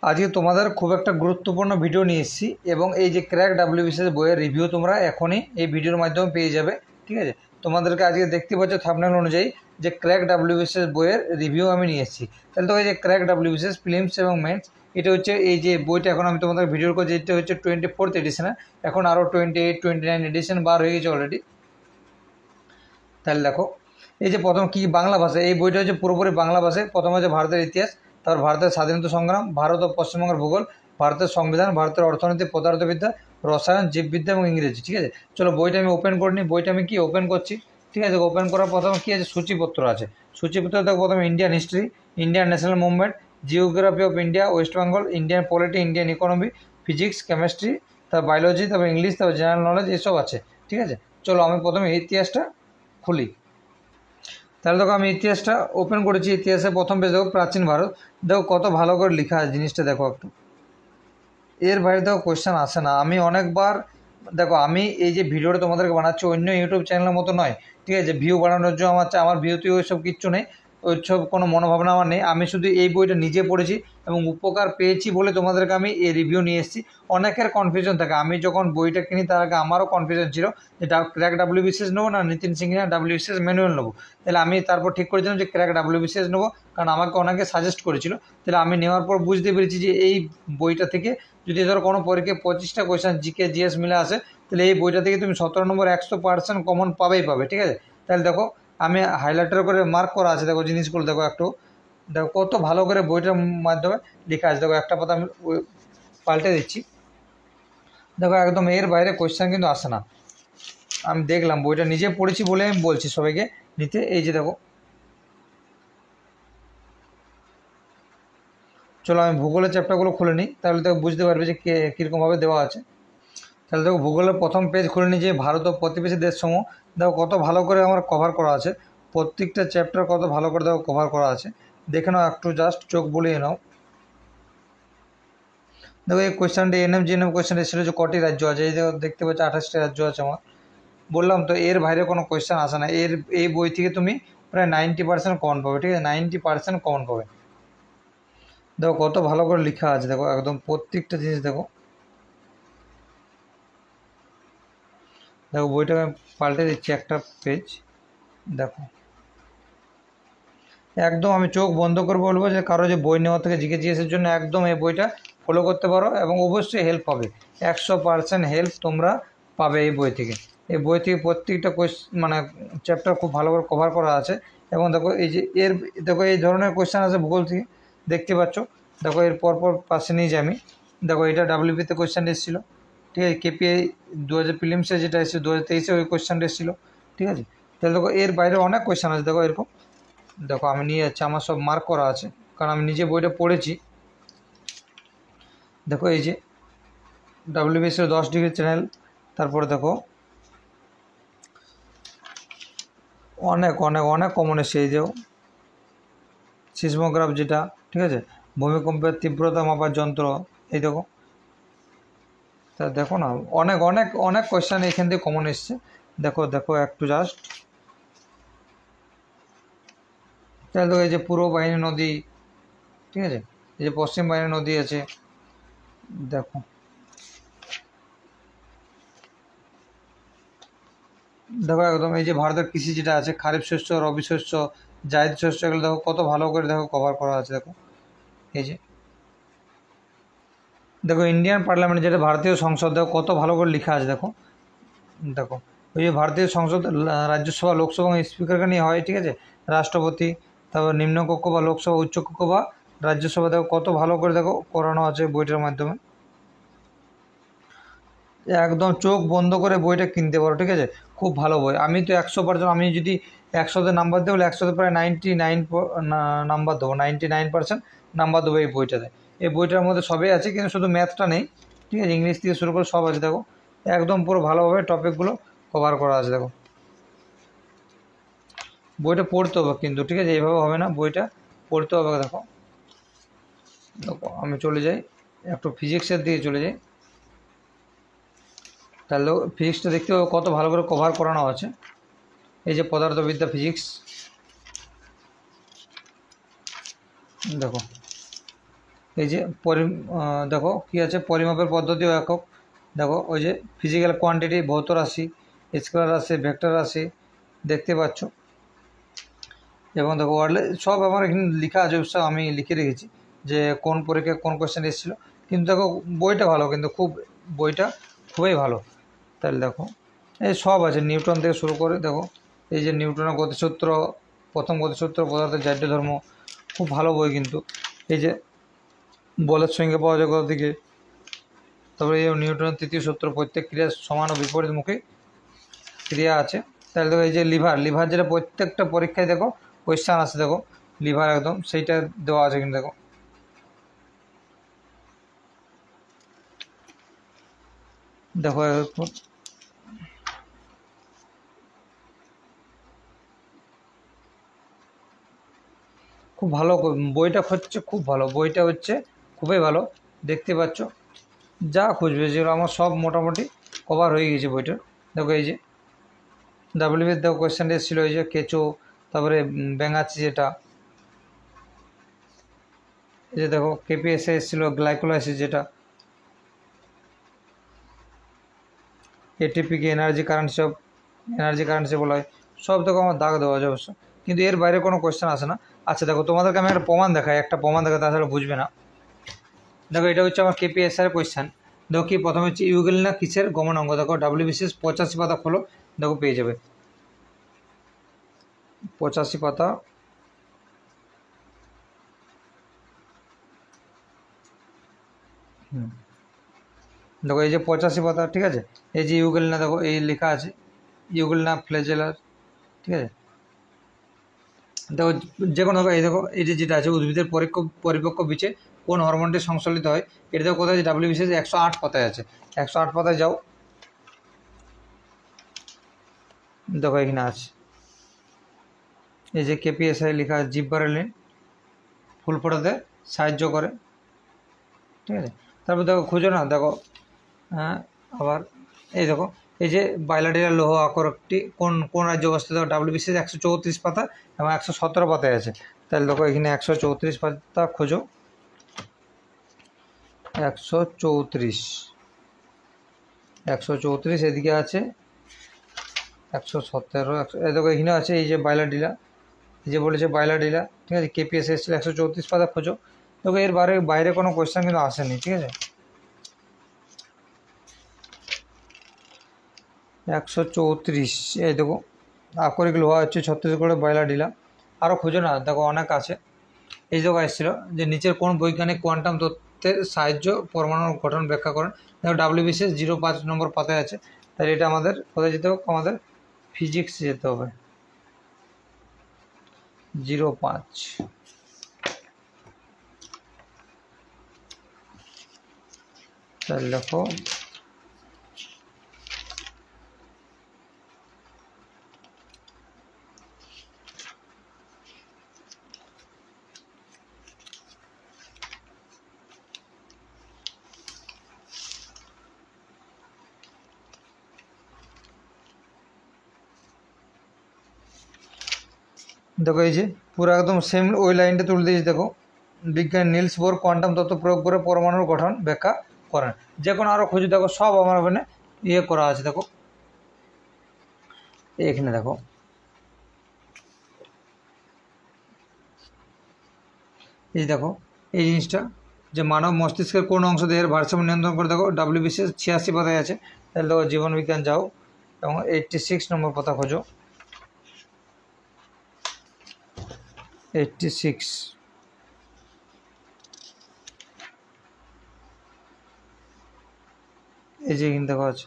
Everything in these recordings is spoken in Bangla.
আজকে তোমাদের খুব একটা গুরুত্বপূর্ণ ভিডিও নিয়ে এসেছি এবং এই যে ক্র্যাক ডাব্লিউবিসিএস বইয়ের রিভিউ তোমরা এখনই এই ভিডিওর মাধ্যমে পেয়ে যাবে। ঠিক আছে, তোমাদেরকে আজকে দেখতে পাচ্ছ থাম্বনেল অনুযায়ী যে ক্র্যাক ডাব্লিউবিসিএস বইয়ের রিভিউ আমি নিয়ে এসেছি। তাহলে তো এই যে ক্র্যাক ডাব্লিউবিসিএস প্রিলিমস এবং মেন্স, এটা হচ্ছে এই যে বইটা এখন আমি তোমাদের ভিডিওর করছি, এটা হচ্ছে 24th এডিশনের। এখন আরও 28, 29 এডিশন বার হয়ে গেছে অলরেডি। তাহলে দেখো এই যে প্রথম কি বাংলা ভাষা, এই বইটা হচ্ছে পুরোপুরি বাংলা ভাষায়। প্রথম হচ্ছে ভারতের ইতিহাস, তারপর ভারতের স্বাধীনতা সংগ্রাম, ভারত ও পশ্চিমবঙ্গের ভূগোল, ভারতের সংবিধান, ভারতের অর্থনীতি, পদার্থবিদ্যা, রসায়ন, জীববিদ্যা এবং ইংরেজি। ঠিক আছে, চলো বইটা আমি ওপেন করে নিই। বইটা আমি কি ওপেন করছি। ঠিক আছে, ওপেন করার প্রথমে কী আছে, সূচিপত্র আছে। সূচিপত্র দেখো প্রথমে Indian history, Indian national movement, geography of India, West Bengal, Indian polity, Indian economy, physics, chemistry, তারপর বায়োলজি, তারপর ইংলিশ, তারপর জেনারেল নলেজ, এসব আছে। ঠিক আছে, চলো আমি প্রথমে ইতিহাসটা খুলি। তাহলে দেখো আমি ইতিহাসটা ওপেন করেছি। ইতিহাসে প্রথম পেজ দেখো প্রাচীন ভারত। দেখো কত ভালো করে লেখা আছে জিনিসটা, দেখো একটু। এর বাইরে দেখো কোয়েশ্চেন আসে না। আমি অনেকবার দেখো, আমি এই যে ভিডিওটা তোমাদেরকে বানাচ্ছি অন্য ইউটিউব চ্যানেলের মতো নয়। ঠিক আছে, ভিউ বানানোর জন্য আমার ভিউতে ওইসব কিচ্ছু নেই, ওইসব কোনো মনোভাবনা আমার নেই। আমি শুধু এই বইটা নিজে পড়েছি এবং উপকার পেয়েছি বলে তোমাদেরকে আমি এই রিভিউ নিয়ে এসেছি। অনেকের কনফিউশন থাকে, আমি যখন বইটা কিনি তার আগে আমারও কনফিউশন ছিল যে ক্র্যাক ডাব্লিউবিসিএস নেবো না নিতিন সিংহা ডাব্লিউবিসিএস ম্যানুয়াল নেবো। তাহলে আমি তারপর ঠিক করেছিলাম যে ক্র্যাক ডাব্লিউবিসিএস নেবো, কারণ আমাকে অনেকে সাজেস্ট করেছিল। তাহলে আমি নেওয়ার পর বুঝতে পেরেছি যে এই বইটা থেকে যদি ধরো কোনো পরীক্ষায় 25টা কোয়েশ্চেন জিকে জিএস মিলে আসে, তাহলে এই বইটা থেকে তুমি 17 নম্বর 100% কমন পাবেই পাবে। ঠিক আছে, তাহলে দেখো আমি হাইলাইটার করে মার্ক করা আছে, দেখো জিনিসগুলো দেখো একটু। দেখো কত ভালো করে বইটার মাধ্যমে লেখা আছে। দেখো একটা কথা আমি পাল্টে দিচ্ছি। দেখো একদম এর বাইরে কোয়েশ্চেন কিন্তু আসে না। আমি দেখলাম, বইটা নিজে পড়েছি বলে আমি বলছি সবাইকে নিতে। এই যে দেখো, চলো আমি ভূগোলের চ্যাপ্টারগুলো খুলে নিই, তাহলে দেখো বুঝতে পারবে যে কীরকমভাবে দেওয়া আছে। তাহলে দেখো ভূগোলের প্রথম পেজ খুলে নিই, যে ভারত ও প্রতিবেশী দেশসমূহ। দেখো কত ভালো করে আমার কভার করা আছে, প্রত্যেকটা চ্যাপ্টার কত ভালো করে দেখো কভার করা আছে। দেখে নাও একটু, জাস্ট চোখ বুলিয়ে নাও। দেখো এই কোয়েশ্চেনটা জিএনএম কোয়েশ্চেন এসেছিলো যে কটি রাজ্য আছে। এই দেখতে পাচ্ছি 28টি রাজ্য আছে আমার। বললাম তো এর বাইরে কোনো কোয়েশ্চেন আসে না। এই বই থেকে তুমি প্রায় 90% কমন পাবে। ঠিক আছে, 90% কমন পাবে। দেখো কত ভালো করে লেখা আছে, দেখো একদম প্রত্যেকটা জিনিস দেখো। দেখো বইটা আমি পাল্টে দিচ্ছি একটা পেজ, দেখো একদম আমি চোখ বন্ধ করে বলবো যে কারো যে বই নেওয়া থেকে জিকে জিএসের জন্য একদম এই বইটা ফলো করতে পারো এবং অবশ্যই হেল্প পাবে। 100% হেল্প তোমরা পাবে এই বই থেকে। এই বই থেকে প্রত্যেকটা মানে চ্যাপ্টার খুব ভালো করে কভার করা আছে। এবং দেখো এই যে দেখো এই ধরনের কোয়েশ্চেন আছে ভূগোল থেকে, দেখতে পাচ্ছ। দেখো এর পরপর পাশে নিয়ে যাই আমি। দেখো এটা ডাব্লিউপিতে কোয়েশ্চেন এসেছিলো। ঠিক আছে, কেপিআই 2000 প্রিলিমসে যেটা এসেছে 2023-এ ওই কোয়েশ্চেনটা এসেছিলো। ঠিক আছে, তাহলে দেখো এর বাইরে অনেক কোয়েশ্চেন আছে। দেখো এরকম, দেখো আমি নিয়ে যাচ্ছি, আমার সব মার্ক করা আছে কারণ আমি নিজে বইটা পড়েছি। দেখো এই যে ডাব্লিউবিসিএস 10 ডিগ্রি চ্যানেল, তারপরে দেখো অনেক অনেক অনেক কমন এসে। এই যে সিসমোগ্রাফ যেটা, ঠিক আছে, ভূমিকম্পের তীব্রতা মাপার যন্ত্র, এই দেখো। তা দেখো না, অনেক অনেক অনেক কোয়েশ্চেন এখান থেকে কমন এসছে। দেখো দেখো একটু জাস্ট। তাহলে দেখো এই যে পূর্ব বাহিনী নদী, ঠিক আছে, এই যে পশ্চিম বাহিনী নদী আছে, দেখো। দেখো একদম এই যে ভারতের কৃষি যেটা আছে, খারিফ শস্য, রবি শস্য, জায়দ শস্য, এগুলো দেখো কত ভালো করে দেখো কভার করা আছে। দেখো এই যে দেখো ইন্ডিয়ান পার্লামেন্ট যেটা ভারতীয় সংসদ, দেখো কত ভালো করে লেখা আছে। দেখো দেখো ওই যে ভারতীয় সংসদ, রাজ্যসভা, লোকসভা এবং স্পিকারকে নিয়ে হয়। ঠিক আছে, রাষ্ট্রপতি, তারপর নিম্নকক্ষ বা লোকসভা, উচ্চকক্ষ বা রাজ্যসভা, দেখো কত ভালো করে দেখো করানো আছে বইটার মাধ্যমে। একদম চোখ বন্ধ করে বইটা কিনতে পারো। ঠিক আছে, খুব ভালো বই। আমি তো 100%, আমি যদি 100তে নাম্বার দেবো, 100তে প্রায় 99 নাম্বার দেবো, 99% নাম্বার দেবো এই বইটাতে। এই বইটার মধ্যে সবই আছে, কিন্তু শুধু ম্যাথটা নেই। ঠিক আছে, ইংলিশ থেকে শুরু করে সব আছে। দেখো একদম পুরো ভালোভাবে টপিকগুলো কভার করা আছে। দেখো বইটা পড়তে হবে কিন্তু, ঠিক আছে, এইভাবে হবে না, বইটা পড়তে হবে। দেখো দেখো আমি চলে যাই একটু ফিজিক্সের দিকে চলে যাই। তাহলে ফিজিক্সটা দেখতে হবে কত ভালো করে কভার করানো আছে। এই যে পদার্থবিদ্যা, ফিজিক্স, দেখো এই যে দেখো কী আছে, পরিমাপের পদ্ধতি ও একক। দেখো ওই যে ফিজিক্যাল কোয়ান্টিটি, ভৌত রাশি, স্কেলার রাশি, ভেক্টর রাশি দেখতে পাচ্ছ। এবং দেখো ওয়ার্ডে সব আমার এখানে লেখা আছে, সব আমি লিখে রেখেছি যে কোন পরীক্ষায় কোন কোয়েশ্চেন এসেছিলো। কিন্তু দেখো বইটা ভালো, কিন্তু বইটা খুবই ভালো। তাহলে দেখো এই সব আছে, নিউটন থেকে শুরু করে দেখো এই যে নিউটনের গতিসূত্র, প্রথম গতিসূত্র, পদার্থের জাড্য ধর্ম, খুব ভালো বই কিন্তু। এই যে বলের সংখ্যা পাওয়া যায় কোথা থেকে, তারপরে এই নিউটনের তৃতীয় সূত্র, প্রত্যেক ক্রিয়া সমান ও বিপরীতমুখী ক্রিয়া আছে। তাহলে দেখো এই যে লিভার যেটা প্রত্যেকটা পরীক্ষায় দেখো কোয়েশ্চেন আছে, দেখো লিভার একদম সেইটা দেওয়া আছে কিন্তু। দেখো দেখো খুব ভালো বইটা হচ্ছে, খুব ভালো বইটা হচ্ছে, খুবই ভালো। দেখতে পাচ্ছ যা খুঁজবে যেগুলো আমার সব মোটামুটি কভার হয়ে গেছে বইটার। দেখো এই যে ডাব্লিউবির দেখো কোয়েশ্চেন এসেছিল, এই যে কেঁচো, তারপরে ব্যাঙাচি যেটা, এই যে দেখো কেপিএসএ এসেছিলো গ্লাইকোলাইসিস যেটা, এটিপিকে এনার্জি কারেন্সি বলা হয়। সব দেখো আমার দাগ দেওয়া আছে অবশ্য, কিন্তু এর বাইরে কোনো কোয়েশ্চেন আসে না। আচ্ছা দেখো তোমাদেরকে আমি একটা প্রমাণ দেখাই, তাছাড়া বুঝবে না। দেখো এটা হচ্ছে আমার কেপিএসআর কোয়েশ্চেন। দেখো কি প্রথমে হচ্ছে ইউগেলিনা কিসের গমনাঙ্গ, দেখো ডাব্লিউবিসিএস 85 পাতা খোলো, দেখো পেয়ে যাবে 85 পাতা। দেখো এই যে 85 পাতা, ঠিক আছে। এই যে ইউগেলিনা দেখো এই লেখা আছে, ইউগেলিনা ফ্ল্যাজেলার, ঠিক আছে। দেখো যে কোনো দেখো এই দেখো এই যে যেটা আছে উদ্ভিদের পরিপক্ক বীজে কোন হরমোনটি সংশ্লেষিত হয়, এটা দেখো কোথায় আছে, ডাব্লিউবিসিএস 108 পাতায় আছে। 108 পাতায় যাও, দেখো এখানে আছে এই যে কেপিএসআই লেখা আছে, জিব্বারেলিন ফুল ফোটাতে সাহায্য করে, ঠিক আছে। তারপর দেখো খুঁজো না, দেখো হ্যাঁ আবার এই দেখো এই যে বাইলাটেরাল লৌহ আকরকটি কোন রাজ্যে অবস্থিত, ডাব্লিউবিসিএস 134 পাতা এবং 117 পাতায় আছে। তাহলে দেখো এখানে 134 পাতা খোঁজো, 134 এদিকে আছে, 117 এই দেখো এখানে আছে এই যে বাইলাডিলা, এই যে বলেছে বাইলাডিলা, ঠিক আছে। কেপিএস এসেছিল 134 পাতা খোঁজো। দেখো এর বাইরে কোনো কোয়েশ্চেন কিন্তু আসেনি, ঠিক আছে। 134 এই দেখো আকরিক লোহা হচ্ছে ছত্তিশগড়ের বাইলাডিলা। আরও খুঁজো না, দেখো অনেক আছে। এই জায়গায় এসেছিল যে নিচের কোন বৈজ্ঞানিক কোয়ান্টাম তত্ত্বের সাহায্য পরমাণুর গঠন ব্যাখ্যা করেন, দেখো ডাব্লিউবিসিএস 05 নম্বর পাতায় আছে। তাহলে এটা আমাদের কোথায় যেতে হবে, আমাদের ফিজিক্স যেতে হবে, 05। তাহলে দেখো দেখো এই যে পুরো একদম সেম ওই লাইনটা তুলে দিয়েছি। দেখো বিজ্ঞানী নিলস বোর কোয়ান্টাম তত্ত্ব প্রয়োগ করে পরমাণুর গঠন ব্যাখ্যা করেন। যে কোনো আরও খুঁজে দেখো সব আমার ওখানে ইয়ে করা আছে। দেখো এখানে দেখো এই দেখো এই জিনিসটা যে মানব মস্তিষ্কের কোন অংশ দেহের ভারসাম্য নিয়ন্ত্রণ করে, দেখো ডাব্লিউবিসিএস 86 পাতায় আছে। তাহলে দেখো জীবন বিজ্ঞান যাও এবং 86 নম্বর পাতা খোঁজো, 86 এই যে এখানে দেখো আছে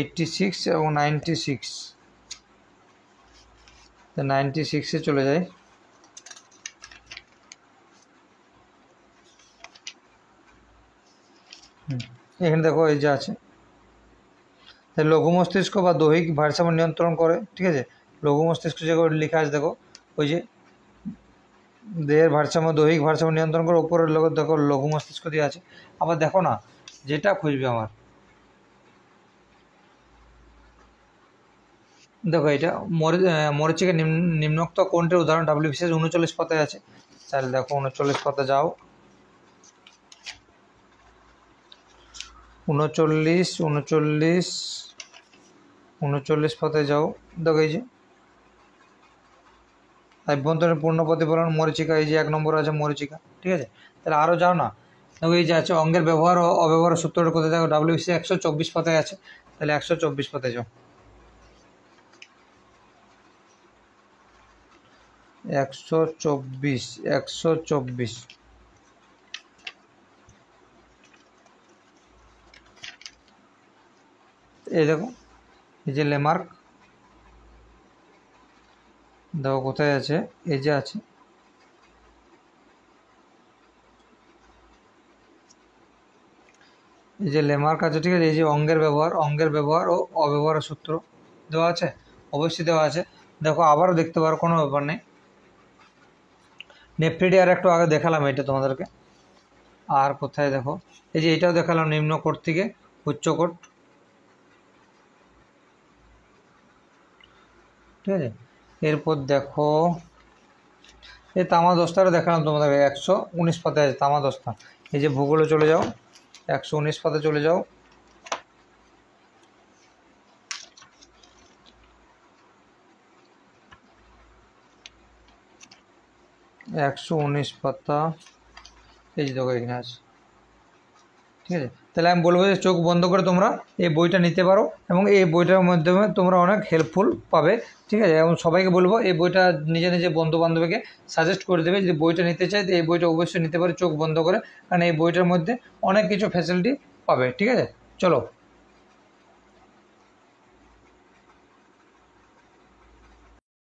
86 এবং 96। 96-এ চলে যায়। এখানে দেখো এই যে আছে লঘু মস্তিষ্ক বা দৈহিক ভারসাম্য নিয়ন্ত্রণ করে, ঠিক আছে। লঘু মস্তিষ্ক যেগুলো লেখা আছে দেখো ওই যে দেহের ভারসাম্য, দৈহিক ভারসাম্য নিয়ন্ত্রণ করে, উপরের লোক দেখো লঘু মস্তিষ্ক দিয়ে আছে। আবার দেখো না যেটা খুঁজবে আমার দেখো এটা মরীচিকা নিম্নোক্ত কোনটির উদাহরণ? WBCS 39 পাতায় আছে। তাহলে দেখো 39 পাতা যাও, 39 পাতায় যাও। দেখো এই যে আভ্যন্তরীণ পূর্ণ প্রতিফলন মরীচিকা, এই যে 1 নম্বর আছে মরীচিকা, ঠিক আছে। তাহলে আরও যাও না, দেখো এই যে আছে অঙ্গের ব্যবহার ও অব্যবহার সূত্রটা কোথায়? দেখো WBCS 124 পাতায় আছে। তাহলে 124 পাতায় যাও, 124 এই দেখো এই যে লেমার্ক, দেখো কোথায় আছে, এই যে আছে, এই যে লেমার্ক আছে, ঠিক আছে। এই যে অঙ্গের ব্যবহার ও অব্যবহারের সূত্র দেওয়া আছে, অবশ্যই দেওয়া আছে। দেখো আবারও দেখতে পারো, কোনো ব্যাপার নেই। নেফ্রিডি আর একটু আগে দেখালাম এটা তোমাদেরকে। আর কোথায় দেখো, এই যে এটাও দেখালাম, নিম্ন কোট থেকে উচ্চ কোট, ঠিক আছে। এরপর দেখো এই তামা দস্তাটা দেখালাম তোমাদেরকে, 119 পাতায় আছে তামা দস্তা। এই যে ভূগোলে চলে যাও, 119 পাতায় চলে যাও, 119 পাতা, এই যে দেখো এখানে আছে, ঠিক আছে। তাহলে আমি বলবো যে চোখ বন্ধ করে তোমরা এই বইটা নিতে পারো, এবং এই বইটার মাধ্যমে তোমরা অনেক হেল্পফুল পাবে, ঠিক আছে। এবং সবাইকে বলবো এই বইটা নিজে নিজে বন্ধু বান্ধবীকে সাজেস্ট করে দেবে, যদি বইটা নিতে চাই তো এই বইটা অবশ্যই নিতে পারে চোখ বন্ধ করে, কারণ এই বইটার মধ্যে অনেক কিছু ফ্যাসিলিটি পাবে, ঠিক আছে। চলো।